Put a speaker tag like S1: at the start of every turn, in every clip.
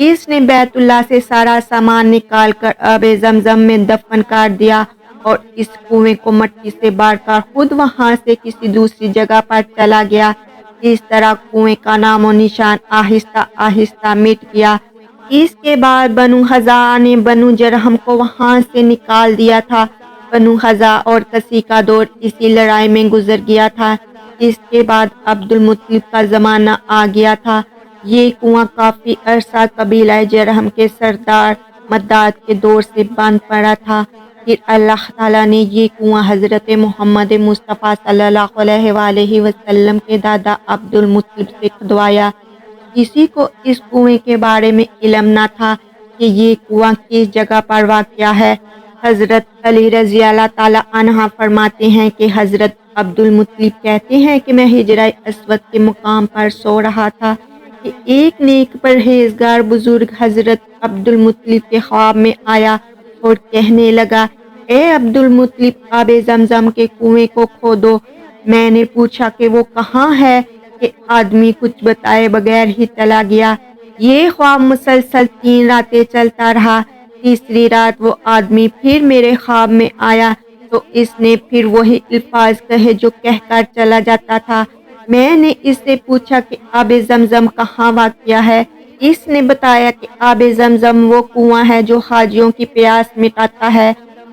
S1: اس نے بیت اللہ سے سارا سامان نکال کر آب زمزم میں دفن کر دیا اور اس کنویں کو مٹی سے بھر کر خود وہاں سے کسی دوسری جگہ پر چلا گیا۔ اس طرح کنویں کا نام و نشان آہستہ آہستہ مٹ گیا۔ اس کے بعد بنو خزاعہ نے بنو جرہم کو وہاں سے نکال دیا تھا۔ بنو خزاعہ اور کسی کا دور اسی لڑائی میں گزر گیا تھا۔ اس کے بعد عبد المطلب کا زمانہ آ گیا تھا۔ یہ کنواں کافی عرصہ قبیلہ جرہم کے سردار مداد کے دور سے بند پڑا تھا۔ پھر اللہ تعالیٰ نے یہ کنواں حضرت محمد مصطفیٰ صلی اللہ علیہ وآلہ وسلم کے دادا عبد المطلب سے کھدوایا۔ کسی کو اس کنویں کے بارے میں علم نہ تھا کہ یہ کنواں کس جگہ پر واقع ہے۔ حضرت علی رضی اللہ تعالیٰ عنہ فرماتے ہیں کہ حضرت عبد المطلب کہتے ہیں کہ میں حجرہ اسود کے مقام پر سو رہا تھا کہ ایک نیک پرہیزگار بزرگ حضرت عبد المطلب کے خواب میں آیا اور کہنے لگا، اے عبد المطلب، آب زمزم کے کنویں کو کھودو۔ میں نے پوچھا کہ وہ کہاں ہے کہ آدمی کچھ بتائے بغیر ہی چلا گیا۔ یہ خواب مسلسل 3 راتیں چلتا رہا۔ تیسری رات وہ آدمی پھر میرے خواب میں آیا تو اس نے پھر وہی الفاظ کہے جو کہہ کر چلا جاتا تھا۔ میں نے اس سے پوچھا کہ آب زمزم کہاں واقع ہے۔ اس نے بتایا کہ آب زمزم وہ کنواں ہے جو حاجیوں کی پیاس مٹاتا ہے،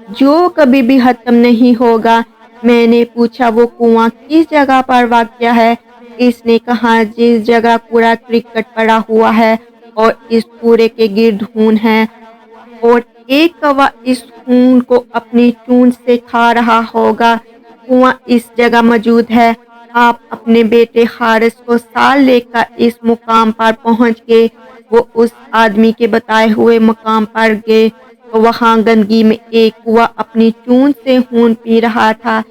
S1: جو کبھی بھی ختم نہیں ہوگا۔ میں نے پوچھا وہ کنواں کس جگہ پر واقع ہے۔ اس نے کہا جس جگہ کوڑا کرکٹ پڑا ہوا ہے اور اس کوڑے کے گرد خون ہے اور ایک کوا اس خون کو اپنی چونچ سے کھا رہا ہوگا۔ کنواں اس جگہ موجود ہے۔ آپ اپنے بیٹے حارث کو ساتھ لے کر اس مقام پر پہنچ گئے۔ وہ اس آدمی کے بتائے ہوئے مقام پر گئے تو وہاں گندگی میں ایک کنواں اپنی چونچ سے خون پی رہا تھا۔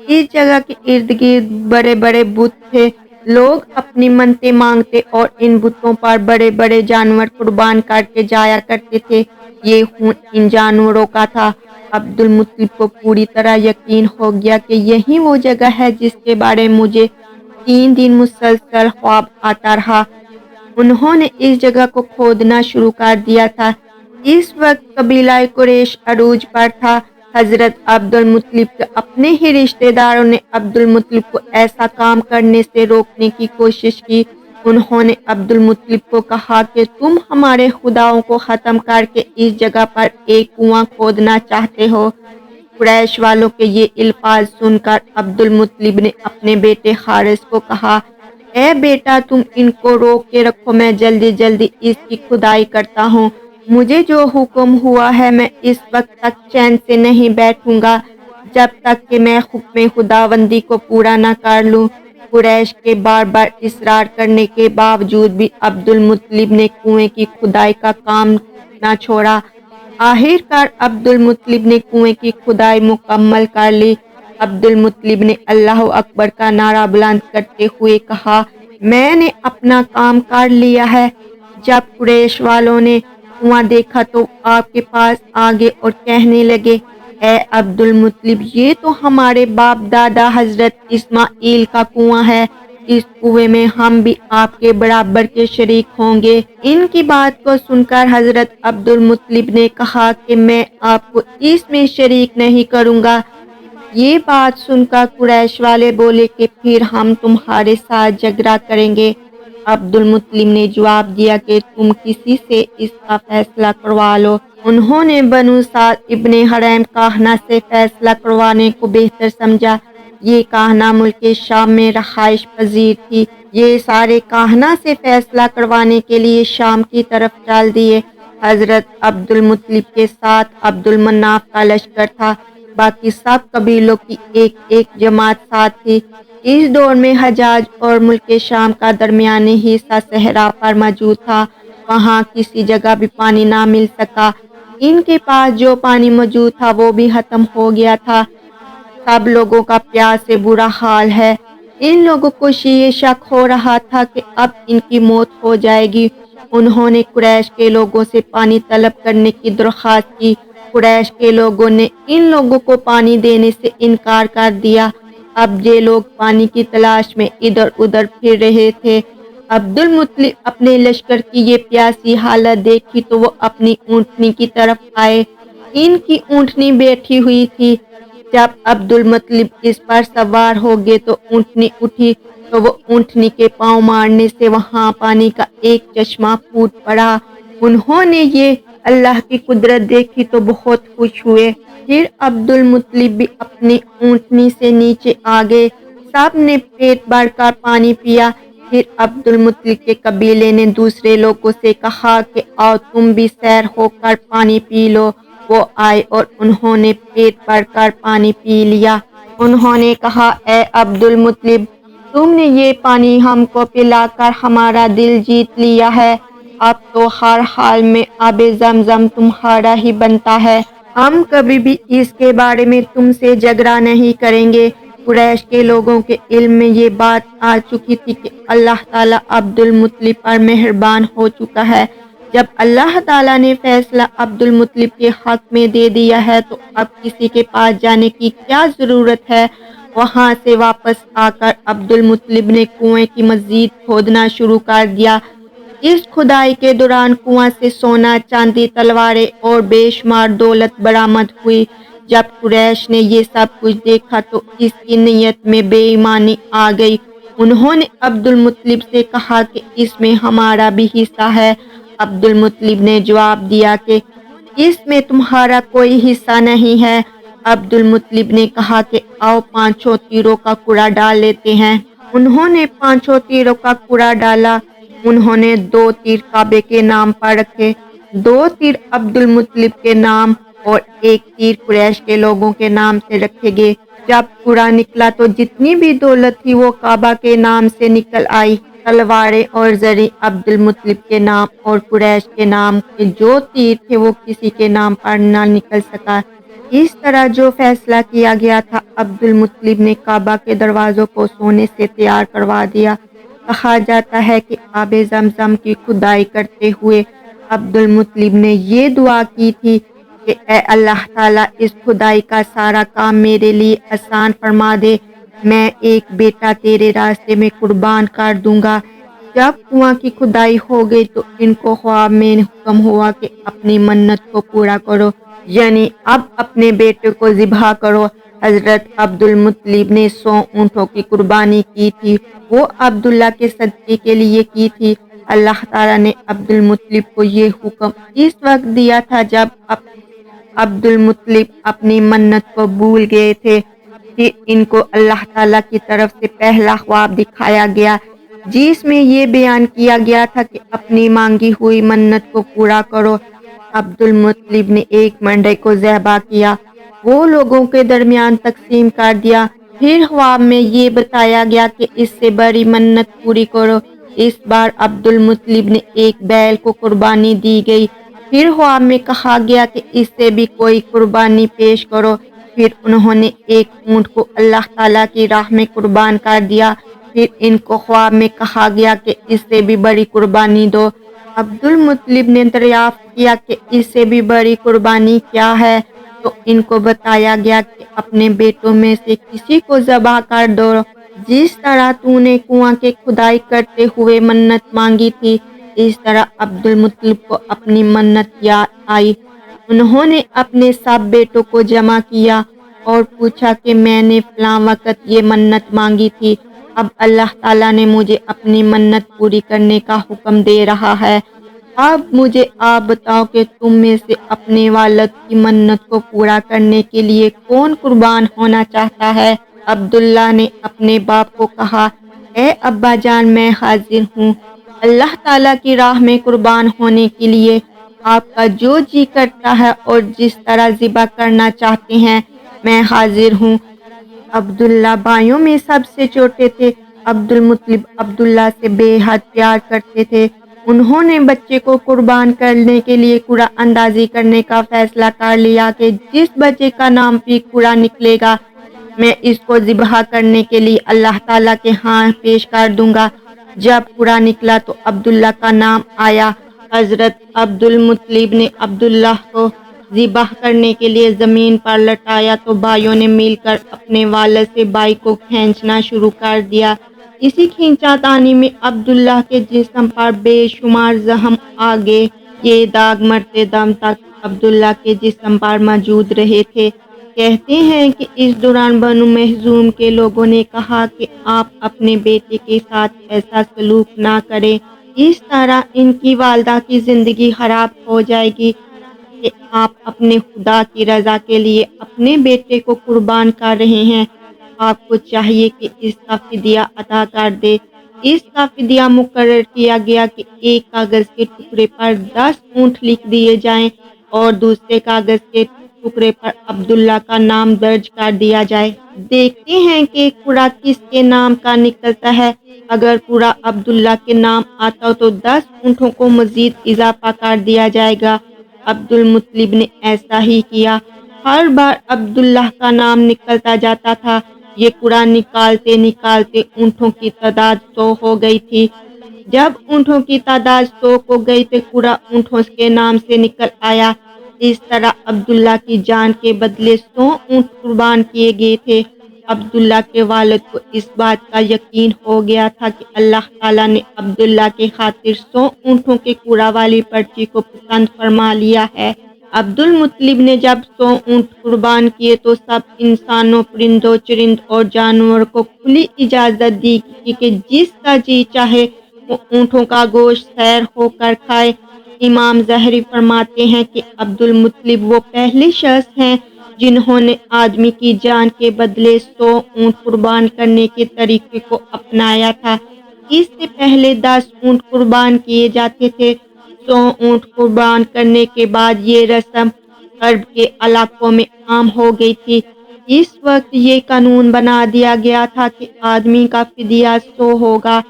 S1: اس جگہ کے ارد گرد بڑے بڑے بت تھے۔ لوگ اپنی منتیں مانگتے اور ان بتوں پر بڑے بڑے جانور قربان کر کے جایا کرتے تھے۔ یہ خون ان جانوروں کا تھا۔ عبد المطلب کو پوری طرح یقین ہو گیا کہ یہی وہ جگہ ہے جس کے بارے مجھے 3 دن مسلسل خواب آتا رہا۔ انہوں نے اس جگہ کو کھودنا شروع کر دیا تھا۔ اس وقت قبیلہ قریش عروج پر تھا۔ حضرت عبد المطلب کے اپنے ہی رشتہ داروں نے عبد المطلب کو ایسا کام کرنے سے روکنے کی کوشش کی۔ انہوں نے عبد المطلب کو کہا کہ تم ہمارے خداؤں کو ختم کر کے اس جگہ پر ایک کنواں کھودنا چاہتے ہو۔ قریش والوں کے یہ الفاظ سن کر عبد المطلب نے اپنے بیٹے حارث کو کہا، اے بیٹا تم ان کو روک کے رکھو، میں جلدی جلدی اس کی کھدائی کرتا ہوں۔ مجھے جو حکم ہوا ہے میں اس وقت تک چین سے نہیں بیٹھوں گا جب تک کہ میں حکم خداوندی کو پورا نہ کر لوں۔ قریش کے بار بار اصرار کرنے کے باوجود بھی عبد المطلب نے کنویں کی کھدائی کا کام نہ چھوڑا۔ آخر کار عبد المطلب نے کنویں کی کھدائی مکمل کر لی۔ عبد المطلب نے اللہ اکبر کا نعرہ بلند کرتے ہوئے کہا، میں نے اپنا کام کر لیا ہے۔ جب قریش والوں نے کنواں دیکھا تو آپ کے پاس آ گئے اور کہنے لگے، اے عبد المطلب، یہ تو ہمارے باپ دادا حضرت اسماعیل کا کنواں ہے۔ اس کنویں میں ہم بھی آپ کے برابر کے شریک ہوں گے۔ ان کی بات کو سن کر حضرت عبد المطلب نے کہا کہ میں آپ کو اس میں شریک نہیں کروں گا۔ یہ بات سن کر قریش والے بولے کہ پھر ہم تمہارے ساتھ جھگڑا کریں گے۔ عبد المطلب نے جواب دیا کہ تم کسی سے اس کا فیصلہ کروا لو۔ انہوں نے بنو سعد ابن حریم کاہنہ سے فیصلہ کروانے کو بہتر سمجھا۔ یہ کاہنہ ملک شام میں رہائش پذیر تھی۔ یہ سارے کاہنہ سے فیصلہ کروانے کے لیے شام کی طرف چل دیے۔ حضرت عبد المطلب کے ساتھ عبد المناف کا لشکر تھا۔ باقی سب قبیلوں کی ایک ایک جماعت ساتھ تھی۔ اس دور میں حجاز اور ملک شام کا درمیانی حصہ صحرا پر موجود تھا۔ وہاں کسی جگہ بھی پانی نہ مل سکا۔ ان کے پاس جو پانی موجود تھا وہ بھی ختم ہو گیا تھا۔ سب لوگوں کا پیاس سے برا حال ہے۔ ان لوگوں کو یہ شک ہو رہا تھا کہ اب ان کی موت ہو جائے گی۔ انہوں نے قریش کے لوگوں سے پانی طلب کرنے کی درخواست کی۔ قریش کے لوگوں نے ان لوگوں کو پانی دینے سے انکار کر دیا۔ اب یہ لوگ پانی کی تلاش میں ادھر ادھر پھر رہے تھے۔ عبد المطلب اپنے لشکر کی یہ پیاسی حالت دیکھی تو وہ اپنی اونٹنی کی طرف آئے۔ ان کی اونٹنی بیٹھی ہوئی تھی۔ جب عبد المطلب اس پر سوار ہو گئے تو اونٹنی اٹھی تو وہ اونٹنی کے پاؤں مارنے سے وہاں پانی کا ایک چشمہ پھوٹ پڑا۔ انہوں نے یہ اللہ کی قدرت دیکھی تو بہت خوش ہوئے۔ پھر عبد المطلب بھی اپنی اونٹنی سے نیچے آ گئے۔ سب نے پیٹ بھر کر پانی پیا۔ پھر عبد المطلب کے قبیلے نے دوسرے لوگوں سے کہا کہ آؤ تم بھی سیر ہو کر پانی پی لو۔ وہ آئے اور انہوں نے پیٹ بھر کر پانی پی لیا۔ انہوں نے کہا اے عبد المطلب تم نے یہ پانی ہم کو پلا کر ہمارا دل جیت لیا ہے۔ اب تو ہر حال میں آب زمزم تمہارا ہی بنتا ہے۔ ہم کبھی بھی اس کے بارے میں تم سے جھگڑا نہیں کریں گے۔ قریش کے لوگوں کے علم میں یہ بات آ چکی تھی کہ اللہ تعالیٰ عبد المطلب پر مہربان ہو چکا ہے۔ جب اللہ تعالیٰ نے فیصلہ عبد المطلب کے حق میں دے دیا ہے تو اب کسی کے پاس جانے کی کیا ضرورت ہے۔ وہاں سے واپس آ کر عبد المطلب نے کنویں کی مزید کھودنا شروع کر دیا۔ اس کھدائی کے دوران کنواں سے سونا، چاندی، تلواریں اور بے شمار دولت برآمد ہوئی۔ جب قریش نے یہ سب کچھ دیکھا تو اس کی نیت میں بے ایمانی آ گئی۔ انہوں نے عبد المطلب سے کہا کہ اس میں ہمارا بھی حصہ ہے۔ عبد المطلب نے جواب دیا کہ اس میں تمہارا کوئی حصہ نہیں ہے۔ عبد المطلب نے کہا کہ آؤ پانچوں تیروں کا کوڑا ڈال لیتے ہیں۔ انہوں نے پانچوں تیروں کا کوڑا ڈالا۔ انہوں نے 2 تیر کعبے کے نام پر رکھے، 2 تیر عبد المطلب کے نام اور 1 تیر قریش کے لوگوں کے نام سے رکھے گئے۔ جب کوڑا نکلا تو جتنی بھی دولت تھی وہ کعبہ کے نام سے نکل آئی۔ تلواریں اور زریں عبد المطلب کے نام اور قریش کے نام کے جو تیر تھے وہ کسی کے نام پر نہ نکل سکا۔ اس طرح جو فیصلہ کیا گیا تھا عبد المطلب نے کعبہ کے دروازوں کو سونے سے تیار کروا دیا۔ کہا جاتا ہے کہ آب زمزم کی کھدائی کرتے ہوئے عبد المطلب نے یہ دعا کی تھی کہ اے اللہ تعالیٰ اس کھدائی کا سارا کام میرے لیے آسان فرما دے، میں ایک بیٹا تیرے راستے میں قربان کر دوں گا۔ جب کنواں کی کھدائی ہو گئی تو ان کو خواب میں حکم ہوا کہ اپنی منت کو پورا کرو، یعنی اب اپنے بیٹے کو ذبح کرو۔ حضرت عبد المطلب نے 100 اونٹوں کی قربانی کی تھی، وہ عبداللہ کے صدقے کے لیے کی تھی۔ اللہ تعالیٰ نے عبد المطلب کو یہ حکم اس وقت دیا تھا جب عبد المطلب اپنی منت کو بھول گئے تھے۔ پھر ان کو اللہ تعالیٰ کی طرف سے پہلا خواب دکھایا گیا جس میں یہ بیان کیا گیا تھا کہ اپنی مانگی ہوئی منت کو پورا کرو۔ عبد المطلب نے ایک مینڈے کو ذبح کیا، وہ لوگوں کے درمیان تقسیم کر دیا۔ پھر خواب میں یہ بتایا گیا کہ اس سے بڑی منت پوری کرو۔ اس بار عبد المطلب نے ایک بیل کو قربانی دی گئی۔ پھر خواب میں کہا گیا کہ اس سے بھی کوئی قربانی پیش کرو۔ پھر انہوں نے ایک اونٹ کو اللہ تعالیٰ کی راہ میں قربان کر دیا۔ پھر ان کو خواب میں کہا گیا کہ اس سے بھی بڑی قربانی دو۔ عبد المطلب نے دریافت کیا کہ اس سے بھی بڑی قربانی کیا ہے تو ان کو بتایا گیا کہ اپنے بیٹوں میں سے کسی کو ذبح کر دو، جس طرح تو نے کنواں کے کھدائی کرتے ہوئے منت مانگی تھی۔ اس طرح عبد المطلب کو اپنی منت یاد آئی۔ انہوں نے اپنے سب بیٹوں کو جمع کیا اور پوچھا کہ میں نے فلاں وقت یہ منت مانگی تھی، اب اللہ تعالیٰ نے مجھے اپنی منت پوری کرنے کا حکم دے رہا ہے۔ اب مجھے آپ بتاؤ کہ تم میں سے اپنے والد کی منت کو پورا کرنے کے لیے کون قربان ہونا چاہتا ہے؟ عبداللہ نے اپنے باپ کو کہا اے ابا جان میں حاضر ہوں اللہ تعالیٰ کی راہ میں قربان ہونے کے لیے، آپ کا جو جی کرتا ہے اور جس طرح ذبح کرنا چاہتے ہیں میں حاضر ہوں۔ عبداللہ بھائیوں میں سب سے چھوٹے تھے۔ عبد المطلب عبداللہ سے بے حد پیار کرتے تھے۔ انہوں نے بچے کو قربان کرنے کے لیے قرعہ اندازی کرنے کا فیصلہ کر لیا کہ جس بچے کا نام بھی قرعہ نکلے گا میں اس کو ذبح کرنے کے لیے اللہ تعالیٰ کے ہاں پیش کر دوں گا۔ جب قرعہ نکلا تو عبداللہ کا نام آیا۔ حضرت عبد المطلب نے عبداللہ کو ذبح کرنے کے لیے زمین پر لٹایا تو بھائیوں نے مل کر اپنے والد سے بھائی کو کھینچنا شروع کر دیا۔ اسی کھینچاتانی میں عبداللہ کے جسم پر بے شمار زخم آگے، یہ داغ مرتے دم تک عبداللہ کے جسم پر موجود رہے تھے۔ کہتے ہیں کہ اس دوران بنو مخزوم کے لوگوں نے کہا کہ آپ اپنے بیٹے کے ساتھ ایسا سلوک نہ کریں، اس طرح ان کی والدہ کی زندگی خراب ہو جائے گی کہ آپ اپنے خدا کی رضا کے لیے اپنے بیٹے کو قربان کر رہے ہیں، آپ کو چاہیے کہ اس کا فدیہ ادا کر دے۔ اس کا فدیہ مقرر کیا گیا کہ ایک کاغذ کے ٹکڑے پر 10 اونٹ لکھ دیے جائیں اور دوسرے کاغذ کے ٹکڑے پر عبداللہ کا نام درج کر دیا جائے۔ دیکھتے ہیں کہ کوڑا کس کے نام کا نکلتا ہے۔ اگر کوڑا عبداللہ کے نام آتا تو 10 اونٹوں کو مزید اضافہ کر دیا جائے گا۔ عبد المطلب نے ایسا ہی کیا۔ ہر بار عبداللہ کا نام نکلتا جاتا تھا۔ یہ کوڑا نکالتے نکالتے اونٹوں کی تعداد 100 ہو گئی تھی۔ جب اونٹوں کی تعداد 100 ہو گئی تو کوڑا اونٹوں کے نام سے نکل آیا۔ اس طرح عبداللہ کی جان کے بدلے 100 اونٹ قربان کیے گئے تھے۔ عبداللہ کے والد کو اس بات کا یقین ہو گیا تھا کہ اللہ تعالیٰ نے عبداللہ کے خاطر 100 اونٹوں کے کوڑا والی پرچی کو پسند فرما لیا ہے۔ عبد المطلب نے جب 100 اونٹ قربان کیے تو سب انسانوں، پرندوں، چرند اور جانوروں کو کھلی اجازت دی کہ جس کا جی چاہے وہ اونٹوں کا گوشت سیر ہو کر کھائے۔ امام ظاہری فرماتے ہیں کہ عبد المطلب وہ پہلے شخص ہیں جنہوں نے آدمی کی جان کے بدلے 100 اونٹ قربان کرنے کے طریقے کو اپنایا تھا۔ اس سے پہلے 10 اونٹ قربان کیے جاتے تھے۔ 100 اونٹ قربان کرنے کے بعد یہ رسم عرب کے علاقوں میں عام ہو گئی تھی۔ اس وقت یہ قانون بنا دیا گیا تھا کہ آدمی کا فدیہ 100 ہوگا۔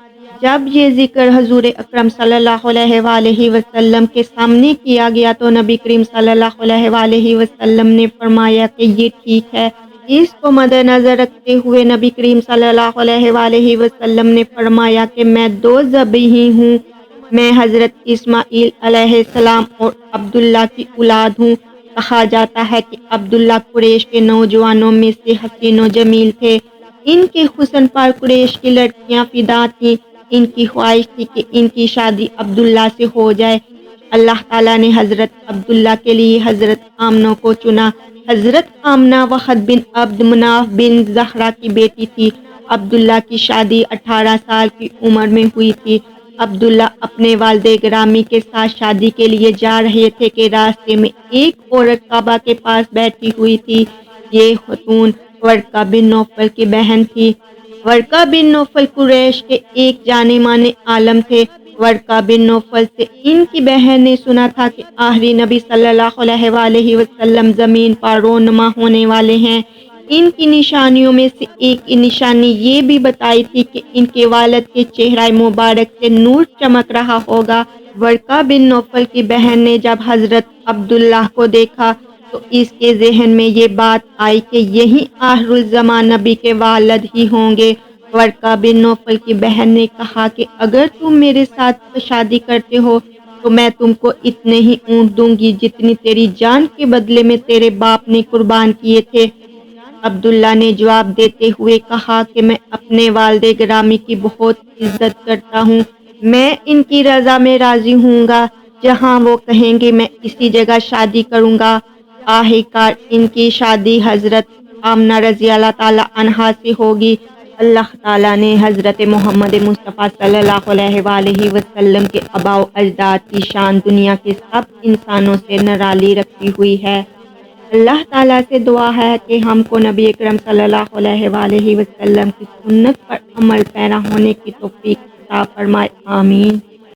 S1: جب یہ ذکر حضور اکرم صلی اللہ علیہ وآلہ وسلم کے سامنے کیا گیا تو نبی کریم صلی اللہ علیہ وآلہ وسلم نے فرمایا کہ یہ ٹھیک ہے۔ اس کو مد نظر رکھتے ہوئے نبی کریم صلی اللہ علیہ وآلہ وسلم نے فرمایا کہ میں 2 ذبیح ہوں، میں حضرت اسماعیل علیہ السلام اور عبداللہ کی اولاد ہوں۔ کہا جاتا ہے کہ عبداللہ قریش کے نوجوانوں میں سے حسین و جمیل تھے۔ ان کے حسن پر قریش کی لڑکیاں فدا تھیں۔ ان کی خواہش تھی کہ ان کی شادی عبداللہ سے ہو جائے۔ اللہ تعالیٰ نے حضرت عبداللہ کے لیے حضرت آمنہ کو چنا۔ حضرت آمنہ وہب بن عبد مناف بن زہرہ کی بیٹی تھی۔ عبداللہ کی شادی 18 سال کی عمر میں ہوئی تھی۔ عبداللہ اپنے والد گرامی کے ساتھ شادی کے لیے جا رہے تھے کہ راستے میں ایک عورت کعبہ کے پاس بیٹھی ہوئی تھی۔ یہ خاتون ورقہ بن نوفل کی بہن تھی۔ ورقہ بن نوفل قریش کے ایک جانے مانے عالم تھے۔ ورقہ بن نوفل سے ان کی بہن نے سنا تھا کہ آخری نبی صلی اللہ علیہ وآلہ وسلم زمین پر رونما ہونے والے ہیں۔ ان کی نشانیوں میں سے ایک نشانی یہ بھی بتائی تھی کہ ان کے والد کے چہرہ مبارک سے نور چمک رہا ہوگا۔ ورقہ بن نوفل کی بہن نے جب حضرت عبداللہ کو دیکھا تو اس کے ذہن میں یہ بات آئی کہ یہی آخر الزمان نبی کے والد ہی ہوں گے۔ ورقہ بن نوفل کی بہن نے کہا کہ اگر تم میرے ساتھ شادی کرتے ہو تو میں تم کو اتنے ہی اونٹ دوں گی جتنی تیری جان کے بدلے میں تیرے باپ نے قربان کیے تھے۔ عبداللہ نے جواب دیتے ہوئے کہا کہ میں اپنے والد گرامی کی بہت عزت کرتا ہوں، میں ان کی رضا میں راضی ہوں گا، جہاں وہ کہیں گے میں اسی جگہ شادی کروں گا۔ آخرکار ان کی شادی حضرت آمنہ رضی اللہ تعالیٰ عنہا سے ہوگی۔ اللہ تعالیٰ نے حضرت محمد مصطفیٰ صلی اللہ علیہ وآلہ وسلم کے آباء و اجداد کی شان دنیا کے سب انسانوں سے نرالی رکھی ہوئی ہے۔ اللہ تعالیٰ سے دعا ہے کہ ہم کو نبی اکرم صلی اللہ علیہ وآلہ وسلم کی سنت پر عمل پیرا ہونے کی توفیق عطا فرمائے، آمین۔